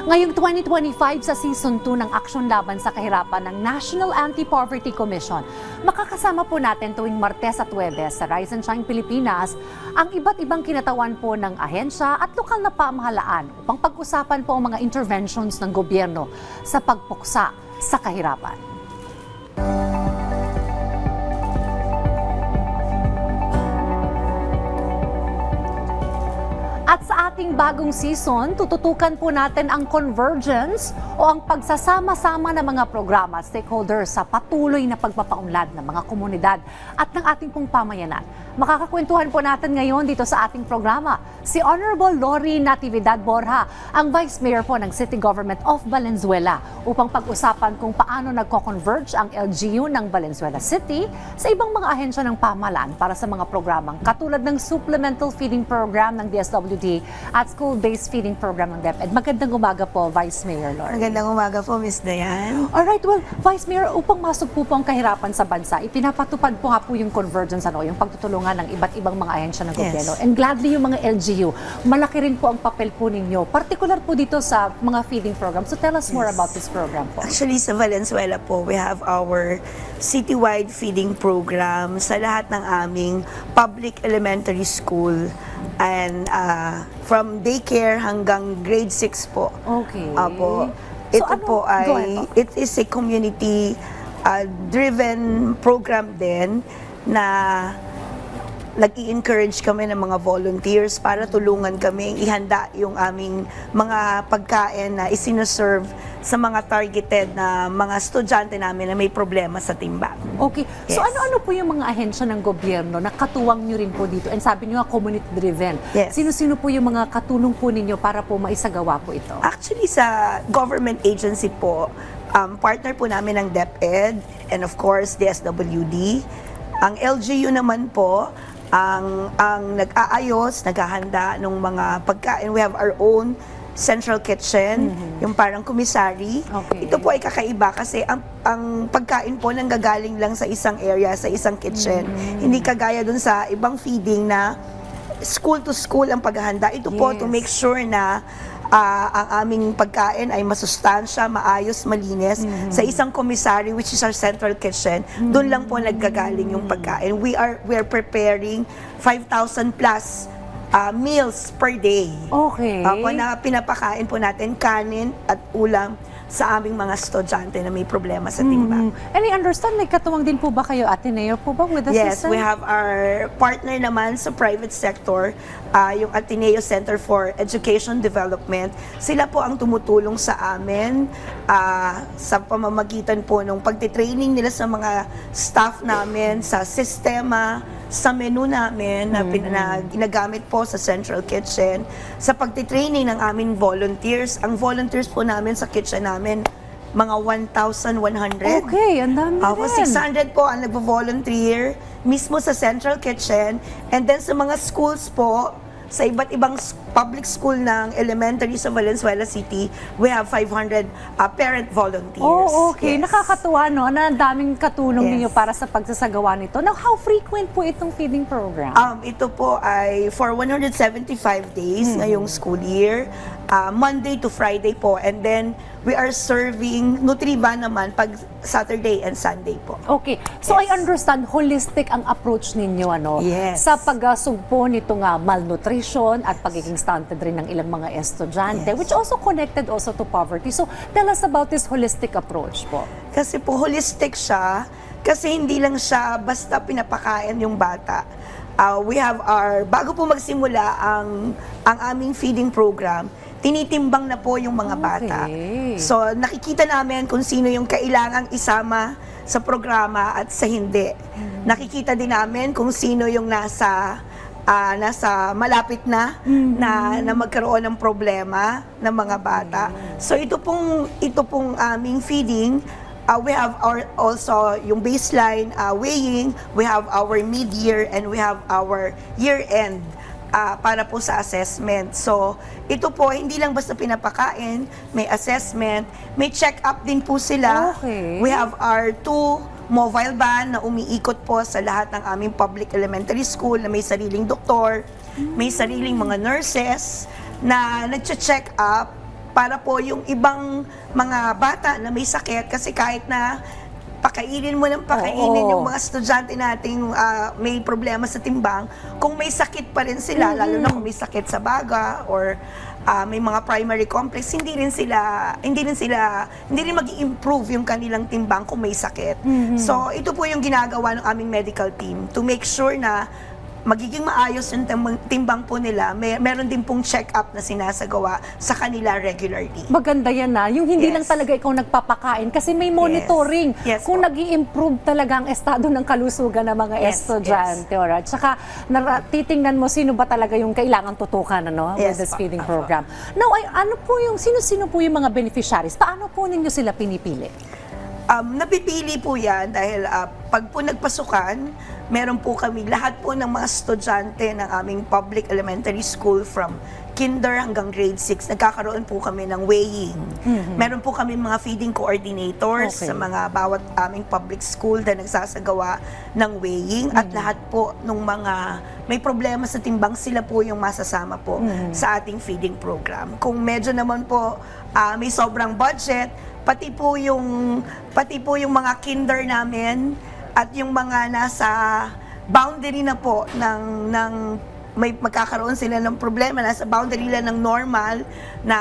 Ngayong 2025 sa Season 2 ng Aksyon Laban sa Kahirapan ng National Anti-Poverty Commission, makakasama po natin tuwing Martes at Huwebes sa Rise and Shine Pilipinas ang iba't ibang kinatawan po ng ahensya at lokal na pamahalaan upang pag-usapan po ang mga interventions ng gobyerno sa pagpuksa sa kahirapan. At sa ating bagong season, tututukan po natin ang convergence o ang pagsasama-sama ng mga programa at stakeholders sa patuloy na pagpapaunlad ng mga komunidad at ng ating pong pamayanan. Makakakwentuhan po natin ngayon dito sa ating programa si Honorable Lori Natividad Borja, ang Vice Mayor po ng City Government of Valenzuela, upang pag-usapan kung paano nagko-converge ang LGU ng Valenzuela City sa ibang mga ahensya ng pamahalaan para sa mga programang katulad ng Supplemental Feeding Program ng DSWD at School-Based Feeding Program ng DepEd. Magandang umaga po, Vice Mayor Lori. Magandang umaga po, Ms. Dayan. Alright, well, Vice Mayor, upang masugpo po ang kahirapan sa bansa, ipinapatupad po nga po yung convergence, yung pagtutulungan ng iba't ibang mga ahensya ng gobyerno. Yes. And gladly yung mga LGU, malaki rin po ang papel po ninyo, particular po dito sa mga feeding program. So tell us more about this program po. Actually, sa Valenzuela po, we have our citywide feeding program sa lahat ng aming public elementary school and from daycare hanggang grade 6 po. Okay. Apo. So Ito po go ahead ay, po. it is a community driven program din na nag-i-encourage kami ng mga volunteers para tulungan kami ihanda yung aming mga pagkain na isinuserve sa mga targeted na mga estudyante namin na may problema sa timbang. Okay. So Yes. ano-ano po yung mga ahensya ng gobyerno na katuwang nyo rin po dito? And sabi nyo nga, community-driven. Yes. Sino-sino po yung mga katulong po ninyo para po maisagawa po ito? Actually, sa government agency po, partner po namin ng DepEd and of course, DSWD. Ang LGU naman po, ang nag-aayos, naghahanda ng mga pagkain. We have our own central kitchen, yung parang commissary. Okay. Ito po ay kakaiba kasi ang pagkain po nanggagaling lang sa isang area, sa isang kitchen. Hindi kagaya dun sa ibang feeding na school to school ang paghahanda. Ito po to Yes. make sure na ang aming pagkain ay masustansya, maayos, malinis sa isang commissary which is our central kitchen. Doon lang po naggagaling yung pagkain. We are preparing 5,000 plus meals per day. Okay. Na pinapakain po natin kanin at ulam sa aming mga estudyante na may problema sa timbang. And I understand, may katuwang din po ba kayo, Ateneo po ba, with the Yes, system? we have our partner naman sa private sector, yung Ateneo Center for Education Development. Sila po ang tumutulong sa amin sa pamamagitan po ng pagtitraining nila sa mga staff namin, sa sistema, sa menu namin na ginagamit po sa central kitchen, sa pagtitraining ng aming volunteers. Ang volunteers po namin sa kitchen namin, mga 1,100. Okay, ang dami Ako, rin. 600 po ang nagvo-volunteer mismo sa central kitchen. And then sa mga schools po, sa iba't ibang public school ng elementary sa Valenzuela City, we have 500 parent volunteers. Oh, okay. Yes. Nakakatuwa, no? Na ang daming katulong Yes. ninyo para sa pagsasagawa nito. Now, how frequent po itong feeding program? Ito po ay for 175 days ngayong school year, Monday to Friday po. And then we are serving Nutriban naman pag Saturday and Sunday po. Okay. So, Yes. I understand, holistic ang approach ninyo, ano? Yes. Sa pagsugpo nito nga, malnutrition at pagiging stunted rin ng ilang mga estudyante, Yes. which also connected also to poverty. So, tell us about this holistic approach po. Kasi po holistic siya, kasi hindi lang siya basta pinapakain yung bata. We have bago po magsimula ang aming feeding program, tinitimbang na po yung mga bata. Okay. So nakikita namin kung sino yung kailangang isama sa programa at sa hindi. Nakikita din namin kung sino yung nasa malapit na magkaroon ng problema ng mga bata. So ito pong aming feeding. We have also yung baseline weighing, we have our mid-year, and we have our year-end para po sa assessment. So, ito po, hindi lang basta pinapakain, may assessment, may check-up din po sila. Okay. We have our 2 mobile van na umiikot po sa lahat ng aming public elementary school na may sariling doktor, may sariling mga nurses na nagche-check up para po yung ibang mga bata na may sakit, kasi kahit na pakainin mo ng pakainin Oo. yung mga estudyante nating may problema sa timbang, kung may sakit pa rin sila, lalo na kung may sakit sa baga or may mga primary complex, hindi rin mag-improve yung kanilang timbang kung may sakit. So, ito po yung ginagawa ng aming medical team to make sure na magiging maayos yung timbang po nila. Meron din pong check-up na sinasagawa sa kanila regularly. Maganda yan na. Yung hindi Yes. lang talaga ikaw nagpapakain kasi may monitoring Yes kung po. nag-i-improve talaga ang estado ng kalusugan ng mga Yes, estudyante. Alright? Tsaka titingnan mo sino ba talaga yung kailangan tutukan Yes with this po. feeding Opo. program. Now, ano po yung, sino-sino po yung mga beneficiaries? Paano po ninyo sila pinipili? Napipili po yan dahil pag po nagpasukan, meron po kami lahat po ng mga estudyante ng aming public elementary school from kinder hanggang grade 6, nagkakaroon po kami ng weighing. Meron po kami mga feeding coordinators Okay. sa mga bawat aming public school na nagsasagawa ng weighing, at lahat po ng mga may problema sa timbang, sila po yung masasama po sa ating feeding program. Kung medyo naman po may sobrang budget, pati po yung mga kinder namin at yung mga nasa boundary na po ng may magkakaroon sila ng problema, nasa boundary lang ng normal, na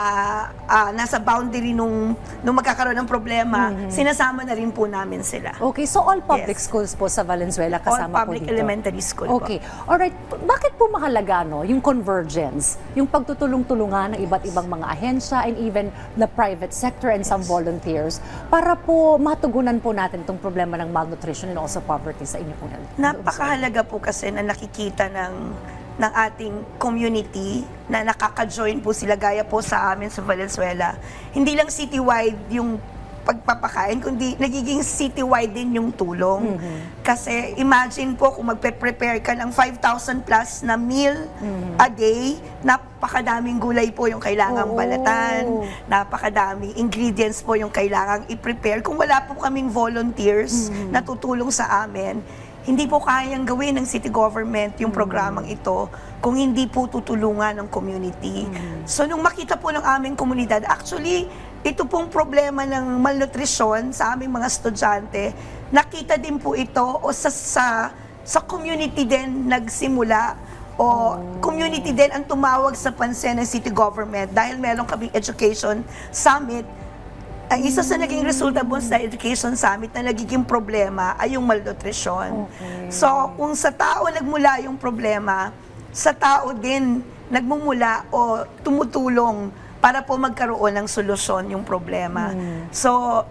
nasa boundary nung magkakaroon ng problema, sinasama na rin po namin sila. Okay, so all public Yes. schools po sa Valenzuela All kasama public po dito? elementary school Okay. po. Alright. Bakit po mahalaga yung convergence, yung pagtutulong-tulungan ng iba't ibang mga ahensya and even the private sector and some volunteers para po matugunan po natin itong problema ng malnutrition and also poverty sa inyo po? Napakahalaga po kasi na nakikita ng ating community na nakaka-join po sila, gaya po sa amin sa Valenzuela. Hindi lang citywide yung pagpapakain, kundi nagiging citywide din yung tulong. Kasi imagine po kung magpe-prepare ka ng 5,000 plus na meal a day, napakadaming gulay po yung kailangang Oo. balatan, napakadaming ingredients po yung kailangang i-prepare. Kung wala po kaming volunteers na tutulong sa amin, hindi po kayang gawin ng city government yung programang ito kung hindi po tutulungan ng community. So, nung makita po ng aming komunidad, actually, ito pong problema ng malnutrition sa aming mga estudyante, nakita din po ito o sa community din nagsimula, o community din ang tumawag sa pansin ng city government dahil meron kaming education summit. Ang isa sa naging resulta po sa Education Summit na nagiging problema ay yung malnutrition. Okay. So, kung sa tao nagmula yung problema, sa tao din nagmumula o tumutulong para po magkaroon ng solusyon yung problema. So,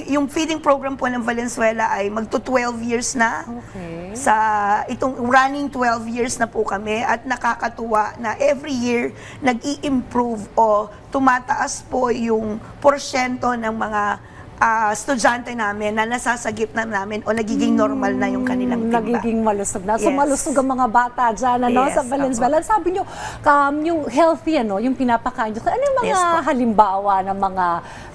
yung feeding program po ng Valenzuela ay magto-12 years na. Okay. Sa itong running 12 years na po kami, at nakakatuwa na every year nag-i-improve o tumataas po yung porsyento ng mga estudyante namin na nasasagip na namin o nagiging normal na yung kanilang timbang. Nagiging malusog na. So, Yes. malusog ang mga bata dyan, Yes, sa Valenzuela. Sabi nyo, yung healthy, yung pinapakain nyo. Ano yung mga Yes, po. halimbawa ng mga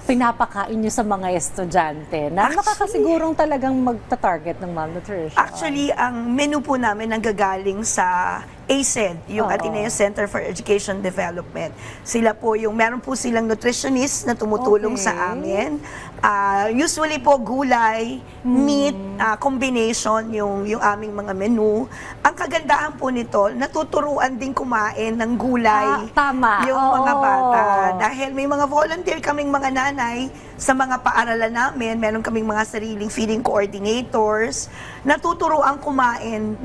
pinapakain nyo sa mga estudyante na Actually, makakasigurong talagang magta-target ng malnutrition? Actually, ang menu po namin nanggagaling sa ACED, yung Oo. Ateneo Center for Education Development. Sila po meron po silang nutritionist na tumutulong Okay. sa amin. Usually po gulay, meat, combination yung aming mga menu. Ang kagandahan po nito, natuturuan din kumain ng gulay Tama. yung Oo. mga bata. Dahil may mga volunteer kaming mga nanay sa mga paaralan namin, meron kaming mga sariling feeding coordinators, natuturuan kumain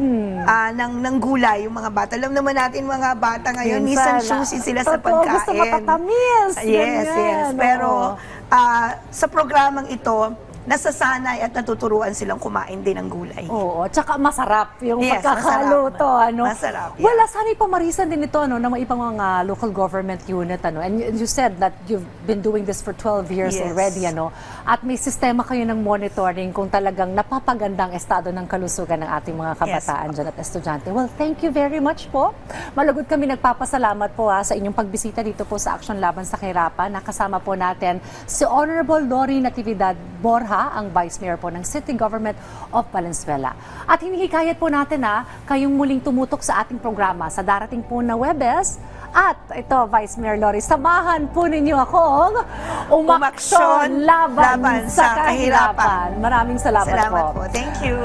ng gulay yung mga bata. Alam naman natin mga bata ngayon, minsan choosy sila sa Totoo, pagkain. gusto matatamis. Yes, Ganyan. yes. Pero Oo. sa programang ito, nasasanay at natuturuan silang kumain din ng gulay. Oo, tsaka masarap yung Yes, pagkakaluto. Masarap, yeah. Wala, sana pamarisan din ito ng mga ibang mga local government unit. And you said that you've been doing this for 12 years Yes. already. At may sistema kayo ng monitoring kung talagang napapagandang estado ng kalusugan ng ating mga kabataan dyan at estudyante. Well, thank you very much po. Malugod kami nagpapasalamat po sa inyong pagbisita dito po sa Aksyon Laban sa Kahirapan. Nakasama po natin si Honorable Lori Natividad Borja, Buha, ang Vice Mayor po ng City Government of Valenzuela. At hinihikayat po natin kayong muling tumutok sa ating programa sa darating po na Webes. At ito, Vice Mayor Lori, samahan po ninyo akong umaksyon laban sa kahirapan. Maraming salamat Salamat po. po. Thank you.